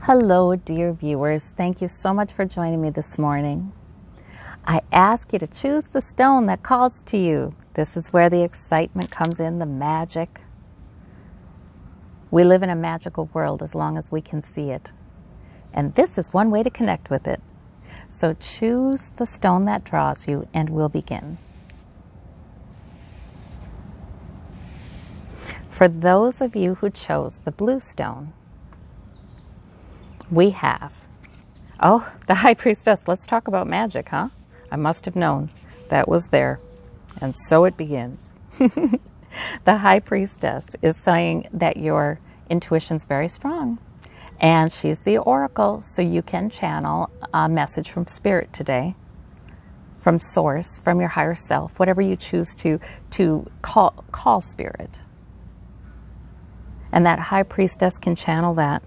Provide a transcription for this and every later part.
Hello, dear viewers. Thank you so much for joining me this morning. I ask you to choose the stone that calls to you. This is where the excitement comes in, the magic. We live in a magical world as long as we can see it. And this is one way to connect with it. So choose the stone that draws you and we'll begin. For those of you who chose the blue stone, we have, the High Priestess. Let's talk about magic, huh? I must have known that was there. And so it begins. The High Priestess is saying that your intuition's very strong. And she's the oracle, so you can channel a message from Spirit today, from Source, from your higher self, whatever you choose to call Spirit. And that High Priestess can channel that.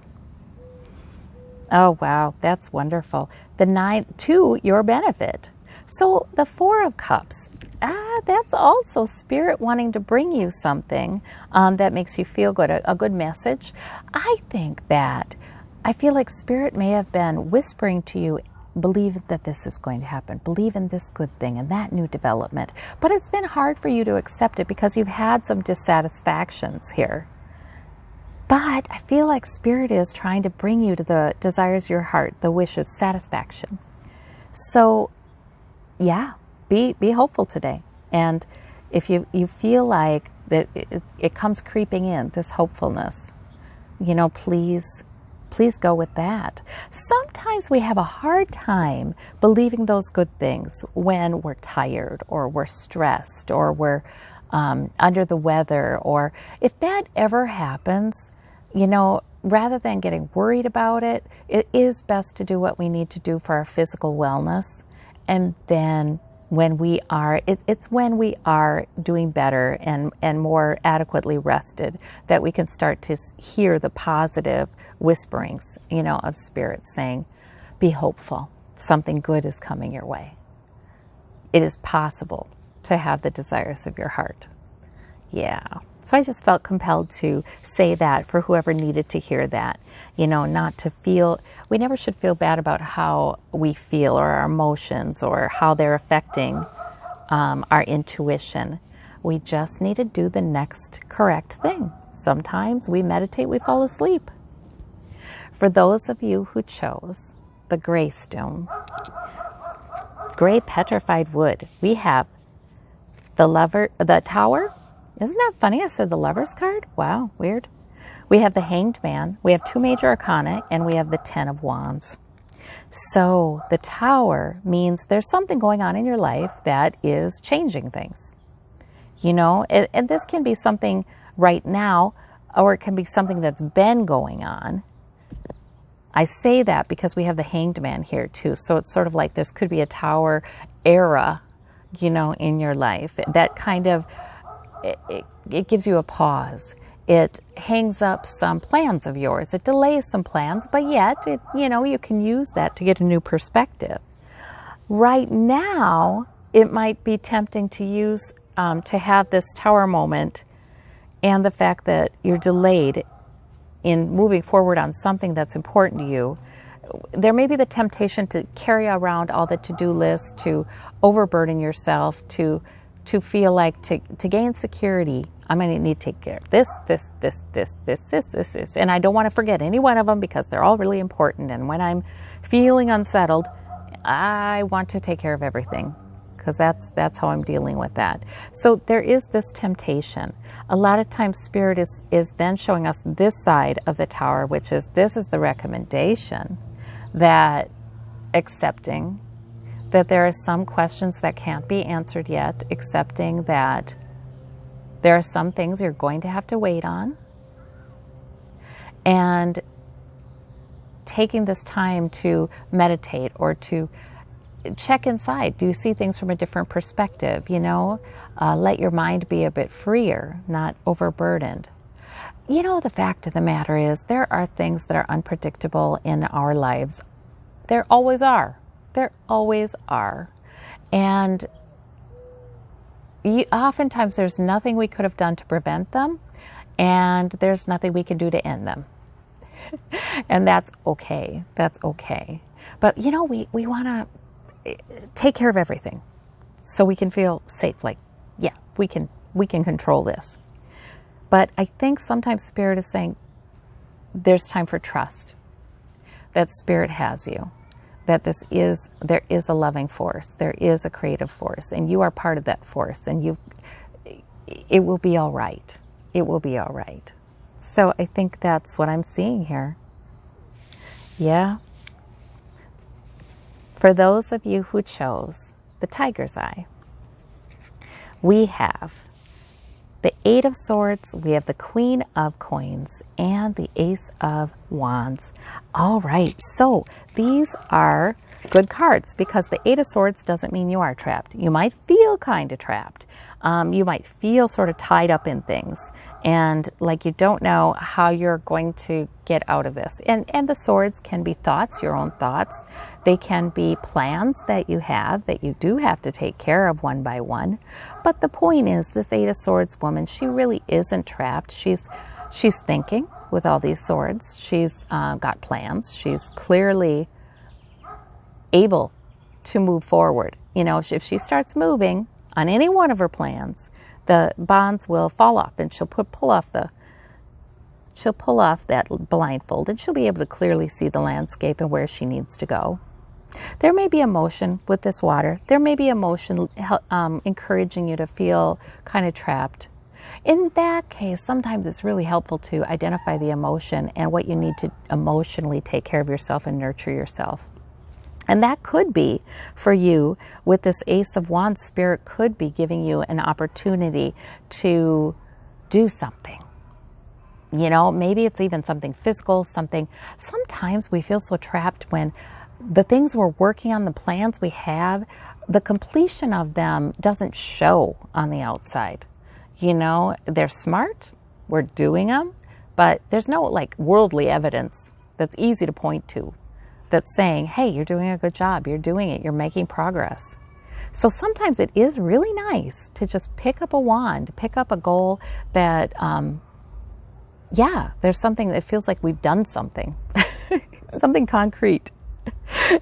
Oh, wow, that's wonderful. The 9, to your benefit. So the 4 of Cups, that's also Spirit wanting to bring you something that makes you feel good, a good message. I feel like Spirit may have been whispering to you, believe that this is going to happen, believe in this good thing and that new development. But it's been hard for you to accept it because you've had some dissatisfactions here. But I feel like Spirit is trying to bring you to the desires of your heart, the wishes, satisfaction. So, yeah, be hopeful today. And if you feel like that it comes creeping in, this hopefulness, please go with that. Sometimes we have a hard time believing those good things when we're tired or we're stressed or we're under the weather, or if that ever happens, rather than getting worried about it, it is best to do what we need to do for our physical wellness. And then when we are, it's when we are doing better and more adequately rested that we can start to hear the positive whisperings, of Spirit saying, be hopeful. Something good is coming your way. It is possible to have the desires of your heart. Yeah. So I just felt compelled to say that for whoever needed to hear that, not to feel, we never should feel bad about how we feel or our emotions or how they're affecting our intuition. We just need to do the next correct thing. Sometimes we meditate, we fall asleep. For those of you who chose the gray stone, gray petrified wood, we have the Tower. Isn't that funny? I said the Lover's card. Wow, weird. We have the Hanged Man. We have 2 major arcana, and we have the 10 of Wands. So the Tower means there's something going on in your life that is changing things. And this can be something right now, or it can be something that's been going on. I say that because we have the Hanged Man here too. So it's sort of like this could be a Tower era, in your life. That kind of, it gives you a pause. It hangs up some plans of yours. It delays some plans, but yet, you can use that to get a new perspective. Right now, it might be tempting to use, to have this Tower moment and the fact that you're delayed in moving forward on something that's important to you. There may be the temptation to carry around all the to-do lists, to overburden yourself, to feel like to gain security, I'm going to need to take care of this. And I don't want to forget any one of them because they're all really important. And when I'm feeling unsettled, I want to take care of everything because that's how I'm dealing with that. So there is this temptation. A lot of times Spirit is then showing us this side of the Tower, which is this is the recommendation, that accepting that there are some questions that can't be answered yet, accepting that there are some things you're going to have to wait on, and taking this time to meditate or to check inside. Do you see things from a different perspective? Let your mind be a bit freer, not overburdened. The fact of the matter is there are things that are unpredictable in our lives. There always are. There always are. And oftentimes there's nothing we could have done to prevent them, and there's nothing we can do to end them. And that's okay. That's okay. But you know, we want to take care of everything so we can feel safe. Like, yeah, we can control this. But I think sometimes Spirit is saying there's time for trust. That Spirit has you. That there is a loving force. There is a creative force, and you are part of that force. And it will be all right. It will be all right. So I think that's what I'm seeing here. Yeah. For those of you who chose the Tiger's Eye, we have the Eight of Swords, we have the Queen of Coins, and the Ace of Wands. All right, so these are good cards because the Eight of Swords doesn't mean you are trapped. You might feel kind of trapped. You might feel sort of tied up in things and like you don't know how you're going to get out of this. And the swords can be thoughts, your own thoughts. They can be plans that you have that you do have to take care of one by one. But the point is, this Eight of Swords woman, she really isn't trapped. She's thinking with all these swords. She's got plans. She's clearly able to move forward. You know, if she starts moving on any one of her plans, the bonds will fall off, and she'll pull off that blindfold, and she'll be able to clearly see the landscape and where she needs to go. There may be emotion with this water. There may be emotion encouraging you to feel kind of trapped. In that case, sometimes it's really helpful to identify the emotion and what you need to emotionally take care of yourself and nurture yourself. And that could be for you with this Ace of Wands. Spirit could be giving you an opportunity to do something. You know, maybe it's even something physical, something. Sometimes we feel so trapped when the things we're working on, the plans we have, the completion of them doesn't show on the outside. You know, they're smart, we're doing them, but there's no like worldly evidence that's easy to point to that's saying, hey, you're doing a good job, you're doing it, you're making progress. So sometimes it is really nice to just pick up a wand, pick up a goal that, there's something that feels like we've done something, something concrete,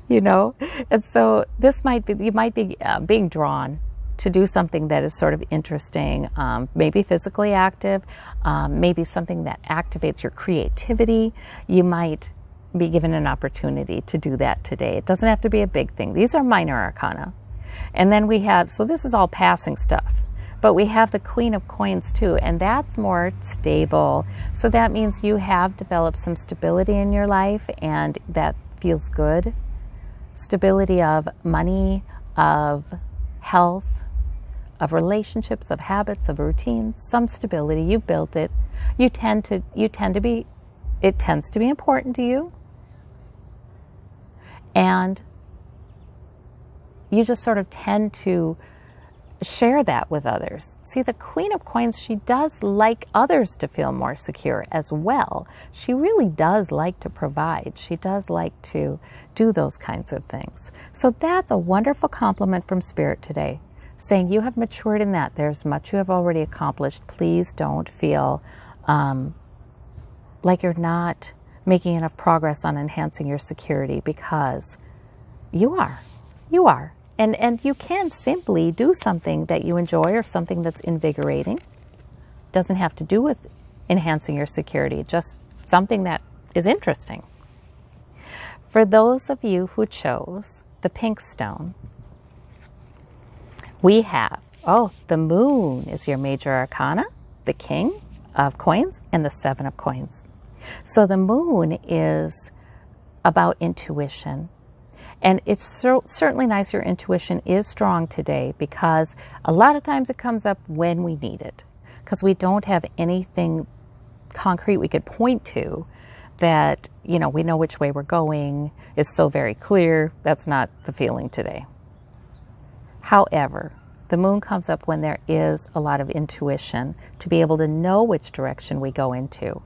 you know? And so this might be, you might be being drawn to do something that is sort of interesting, maybe physically active, maybe something that activates your creativity. You might be given an opportunity to do that today. It doesn't have to be a big thing. These are minor arcana. And then we have, so this is all passing stuff, but we have the Queen of Coins too, and that's more stable. So that means you have developed some stability in your life, and that feels good. Stability of money, of health, of relationships, of habits, of routines, some stability. You've built it. It tends to be important to you. And you just sort of tend to share that with others. See, the Queen of Coins, she does like others to feel more secure as well. She really does like to provide. She does like to do those kinds of things. So that's a wonderful compliment from Spirit today, saying you have matured in that. There's much you have already accomplished. Please don't feel like you're not making enough progress on enhancing your security, because you are. You are. And you can simply do something that you enjoy or something that's invigorating. Doesn't have to do with enhancing your security, just something that is interesting. For those of you who chose the pink stone, we have, the Moon is your major arcana, the King of Coins, and the Seven of Coins. So the Moon is about intuition. And it's certainly nice your intuition is strong today, because a lot of times it comes up when we need it, because we don't have anything concrete we could point to that, you know, we know which way we're going. It's so very clear. That's not the feeling today. However, the Moon comes up when there is a lot of intuition to be able to know which direction we go into.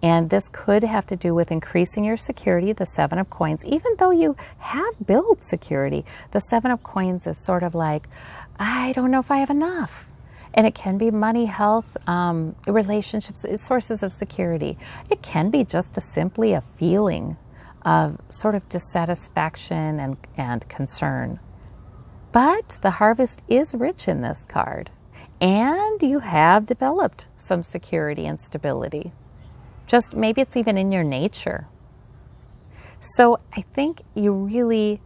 And this could have to do with increasing your security, the Seven of Coins. Even though you have built security, the Seven of Coins is sort of like, I don't know if I have enough. And it can be money, health, relationships, sources of security. It can be just simply a feeling of sort of dissatisfaction and concern. But the harvest is rich in this card. And you have developed some security and stability. Just maybe it's even in your nature. So I think you really,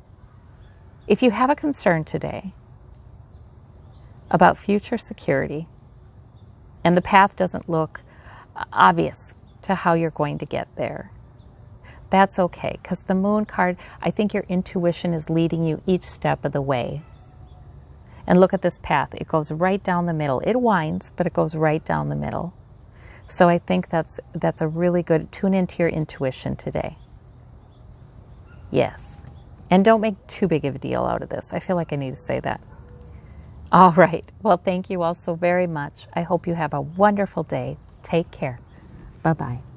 if you have a concern today about future security and the path doesn't look obvious to how you're going to get there, that's okay, because the Moon card, I think your intuition is leading you each step of the way. And look at this path. It goes right down the middle. It winds, but it goes right down the middle. So I think that's a really good, tune into your intuition today. Yes. And don't make too big of a deal out of this. I feel like I need to say that. All right. Well, thank you all so very much. I hope you have a wonderful day. Take care. Bye-bye.